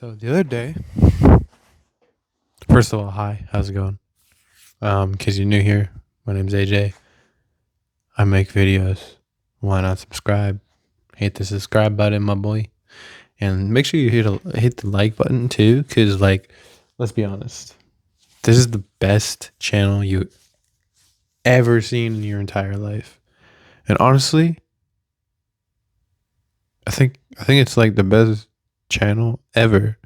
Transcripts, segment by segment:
So the other day, first of all, hi, how's it going? In case you're new here, my name's AJ. I make videos. Why not subscribe? Hit the subscribe button, my boy, and make sure you hit the like button too, cause let's be honest, this is the best channel you ever seen in your entire life, and honestly, I think it's like the best channel ever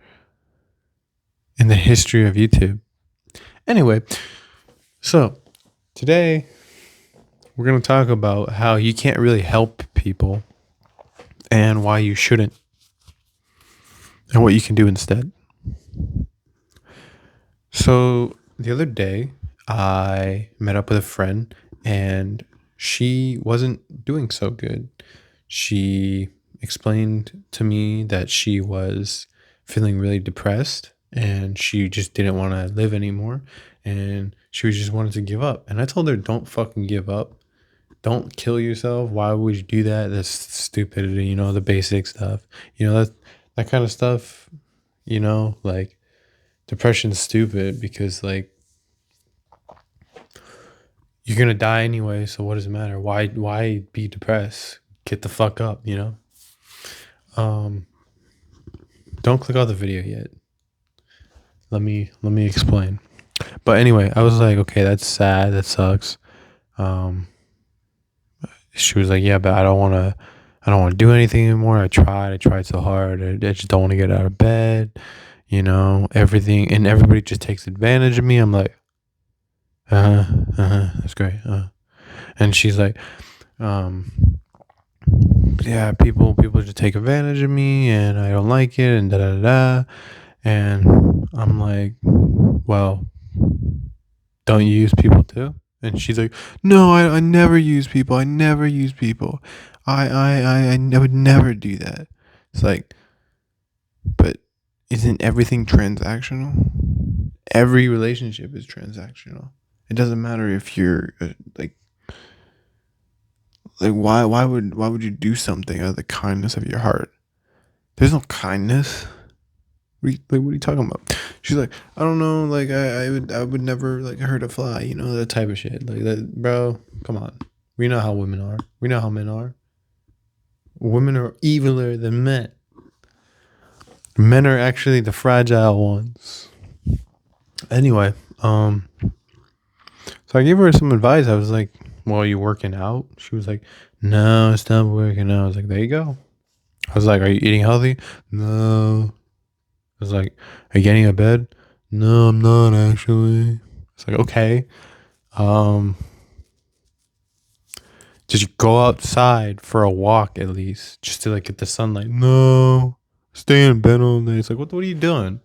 in the history of YouTube. Anyway, so today we're going to talk about how you can't really help people and why you shouldn't and what you can do instead. So, the other day, I met up with a friend and she wasn't doing so good. She explained to me that she was feeling really depressed and she just didn't want to live anymore and she just wanted to give up. And I told her, don't fucking give up. Don't kill yourself. Why would you do that? That's stupidity, the basic stuff. That kind of stuff, like depression's stupid because like you're gonna die anyway, so what does it matter? Why be depressed? Get the fuck up. Um don't click off the video yet. Let me explain. But anyway, I was like, okay, that's sad, that sucks. Um she was like, yeah, but I don't want to do anything anymore. I tried so hard. I just don't want to get out of bed, everything, and everybody just takes advantage of me. I'm like, that's great. And she's like, um, yeah, people just take advantage of me and I don't like it and da da da. And I'm like, well, don't you use people too? And she's like, no, I never use people. I never use people. I would never do that. It's like, but isn't everything transactional? Every relationship is transactional. It doesn't matter if you're like why would you do something out of the kindness of your heart? There's no kindness. What are you talking about? She's like, I don't know, like I would never like hurt a fly, that type of shit. Like that, bro. Come on. We know how women are. We know how men are. Women are eviler than men. Men are actually the fragile ones. Anyway, so I gave her some advice. I was like, well, are you working out? She was like, no, stop working out. I was like, there you go. I was like, are you eating healthy? No. I was like, are you getting out of bed? No, I'm not actually. It's like, okay. Um, did you go outside for a walk at least? Just to like get the sunlight? No. Stay in bed all day. It's like, what are you doing?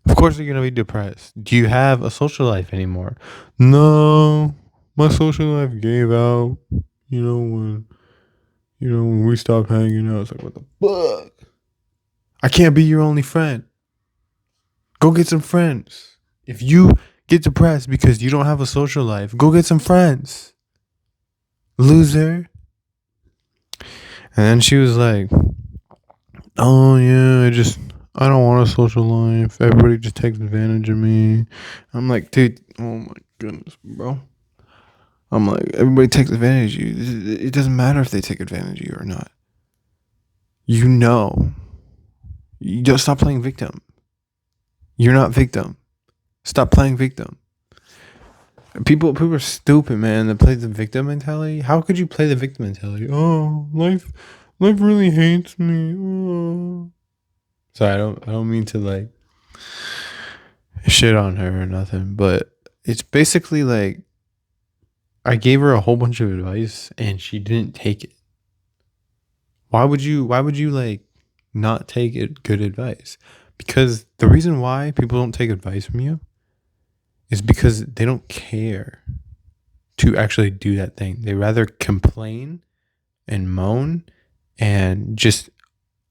Of course you're gonna be depressed. Do you have a social life anymore? No. My social life gave out. When we stopped hanging out. It's like, what the fuck? I can't be your only friend. Go get some friends. If you get depressed because you don't have a social life, go get some friends. Loser. And then she was like, oh yeah, I don't want a social life. Everybody just takes advantage of me. I'm like, dude, oh my goodness, bro. I'm like, everybody takes advantage of you. It doesn't matter if they take advantage of you or not. You know. You don't stop playing victim. You're not victim. Stop playing victim. People are stupid, man, that play the victim mentality. How could you play the victim mentality? Oh, life really hates me. Oh. Sorry, I don't mean to like shit on her or nothing, but it's basically like I gave her a whole bunch of advice and she didn't take it. Why would you like not take it good advice? Because the reason why people don't take advice from you is because they don't care to actually do that thing. They rather complain and moan and just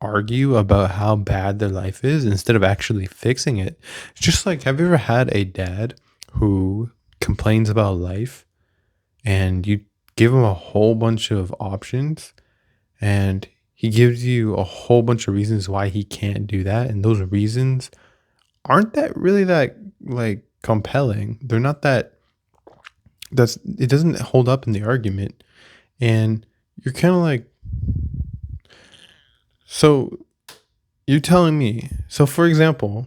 argue about how bad their life is instead of actually fixing it. It's just like, have you ever had a dad who complains about life and you give him a whole bunch of options and he gives you a whole bunch of reasons why he can't do that, and those reasons aren't that really that like compelling. They're not that that's it doesn't hold up in the argument. And you're kind of like, so you're telling me, so for example,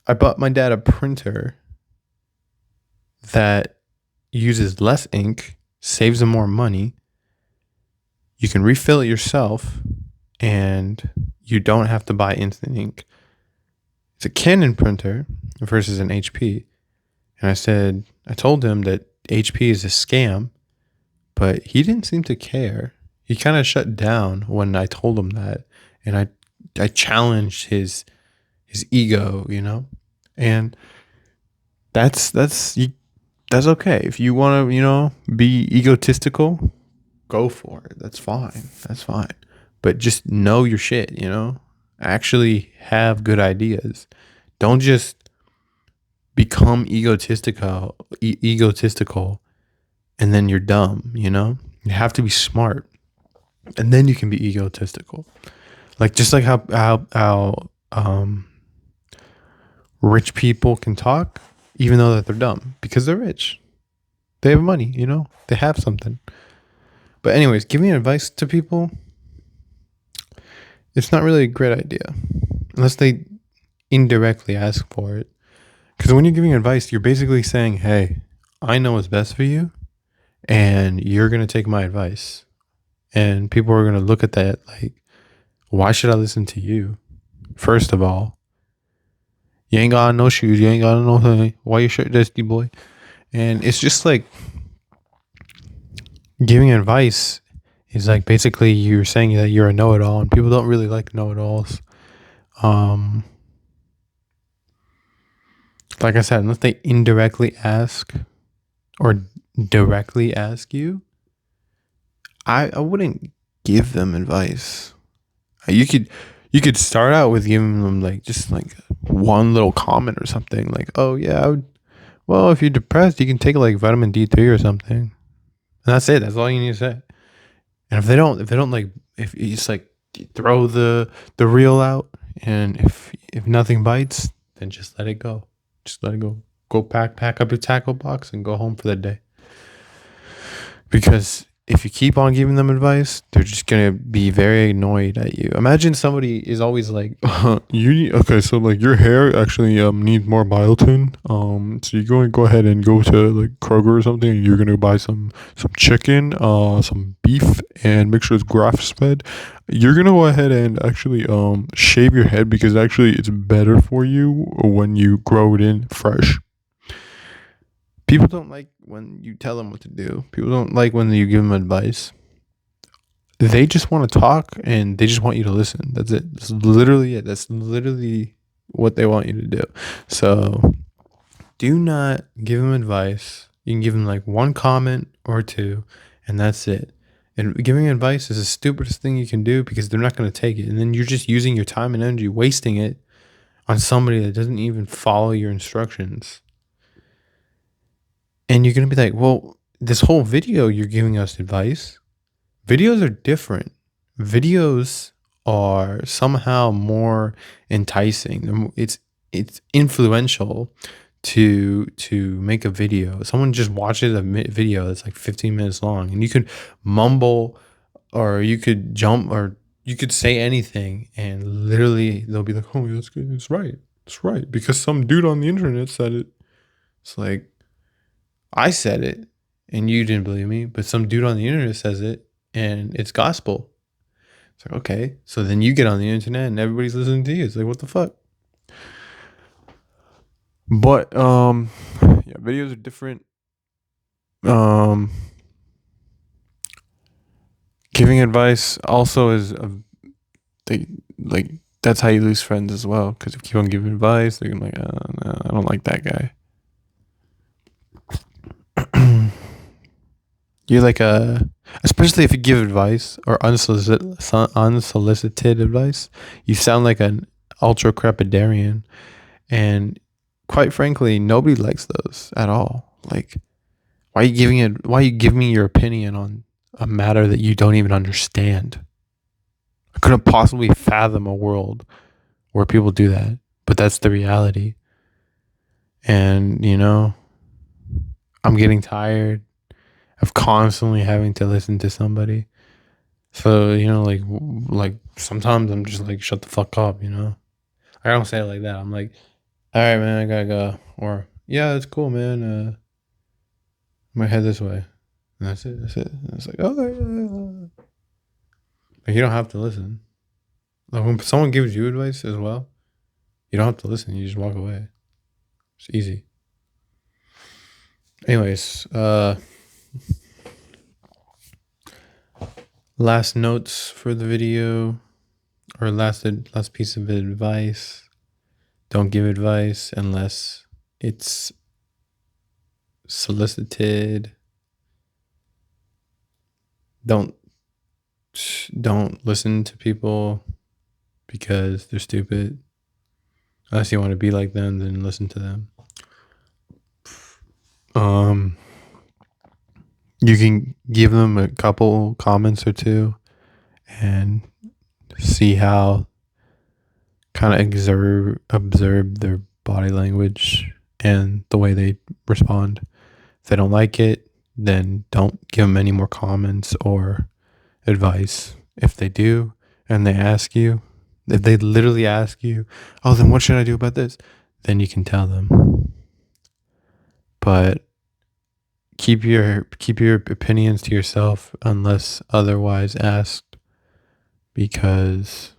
I bought my dad a printer that uses less ink, saves him more money. You can refill it yourself, and you don't have to buy instant ink. It's a Canon printer versus an HP. And I told him that HP is a scam, but he didn't seem to care. He kind of shut down when I told him that, and I challenged his ego, and that's okay. If you want to, be egotistical, go for it. That's fine. That's fine. But just know your shit, Actually have good ideas. Don't just become egotistical and then you're dumb, You have to be smart. And then you can be egotistical. Like just like how rich people can talk even though that they're dumb because they're rich. They have money, They have something. But anyways, giving advice to people, it's not really a great idea unless they indirectly ask for it. Because when you're giving advice, you're basically saying, hey, I know what's best for you and you're going to take my advice. And people are going to look at that like, why should I listen to you? First of all, you ain't got no shoes. You ain't got no thing. Why your shirt dusty, boy? And it's just like giving advice is like basically you're saying that you're a know-it-all, and people don't really like know-it-alls. Like I said, unless they indirectly ask or directly ask you, I wouldn't give them advice. You could start out with giving them like just like one little comment or something like, oh yeah, well, if you're depressed, you can take like vitamin D3 or something. And that's it. That's all you need to say. And if they don't like, if you just like throw the reel out, and if nothing bites, then just let it go. Just let it go. Go pack up your tackle box and go home for the day. Because if you keep on giving them advice, they're just gonna be very annoyed at you. Imagine somebody is always like, so like your hair actually needs more biotin. So you're going to go ahead and go to like Kroger or something, and you're gonna buy some chicken, some beef, and make sure it's grass fed. You're gonna go ahead and actually shave your head because actually it's better for you when you grow it in fresh. People don't like when you tell them what to do. People don't like when you give them advice. They just want to talk and they just want you to listen. That's it. That's literally it. That's literally what they want you to do. So do not give them advice. You can give them like one comment or two, and that's it. And giving advice is the stupidest thing you can do because they're not going to take it. And then you're just using your time and energy, wasting it on somebody that doesn't even follow your instructions. And you're going to be like, well, this whole video, you're giving us advice. Videos are different. Videos are somehow more enticing. It's influential to make a video. Someone just watches a video that's like 15 minutes long, and you could mumble or you could jump or you could say anything, and literally they'll be like, oh, that's good. It's right. It's right. Because some dude on the internet said it. It's like, I said it and you didn't believe me, but some dude on the internet says it and it's gospel. It's like, okay. So then you get on the internet and everybody's listening to you. It's like, what the fuck? But yeah, videos are different. Giving advice also is that's how you lose friends as well. Because if you keep on giving advice, they're gonna be like, oh, no, I don't like that guy. You're like especially if you give advice or unsolicited advice, you sound like an ultra crepidarian, and quite frankly, nobody likes those at all. Like, why are you giving me your opinion a matter that you don't even understand. I couldn't possibly fathom a world where people do that, but that's the reality. And, I'm getting tired of constantly having to listen to somebody. So, like sometimes I'm just like, shut the fuck up, I don't say it like that. I'm like, all right, man, I gotta go. Or, yeah, it's cool, man. I'm gonna head this way. And that's it. And it's like, okay. Like, you don't have to listen. Like, when someone gives you advice as well, you don't have to listen. You just walk away. It's easy. Anyways, last notes for the video, or last piece of advice. Don't give advice unless it's solicited. Don't listen to people because they're stupid. Unless you want to be like them, then listen to them. You can give them a couple comments or two and see how kind of observe their body language and the way they respond. If they don't like it, then don't give them any more comments or advice. If they do, and they ask you, if they literally ask you, oh, then what should I do about this? Then you can tell them. But keep your opinions to yourself unless otherwise asked, because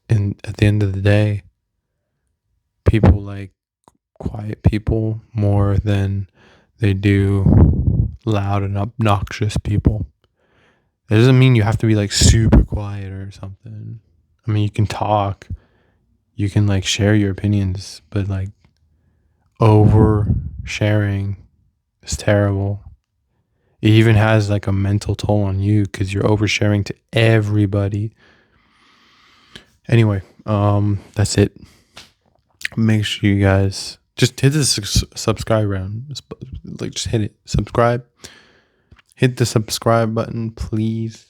at the end of the day, people like quiet people more than they do loud and obnoxious people. It doesn't mean you have to be like super quiet or something. I mean, you can talk, you can like share your opinions, but like over sharing is terrible. It even has like a mental toll on you because you're oversharing to everybody. Anyway, that's it. Make sure you guys just hit the subscribe round. Like, just hit it. Subscribe. Hit the subscribe button, please.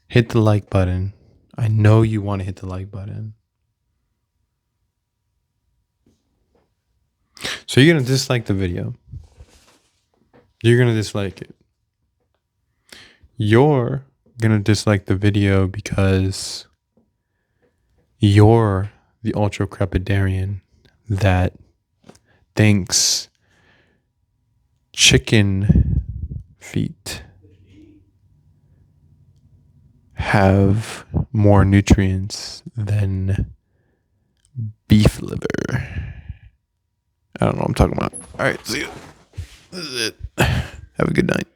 Hit the like button. I know you want to hit the like button. So you're going to dislike the video. You're going to dislike it. You're going to dislike the video because you're the ultra crepidarian that thinks chicken feet have more nutrients than beef liver. I don't know what I'm talking about. All right, see you. This is it. Have a good night.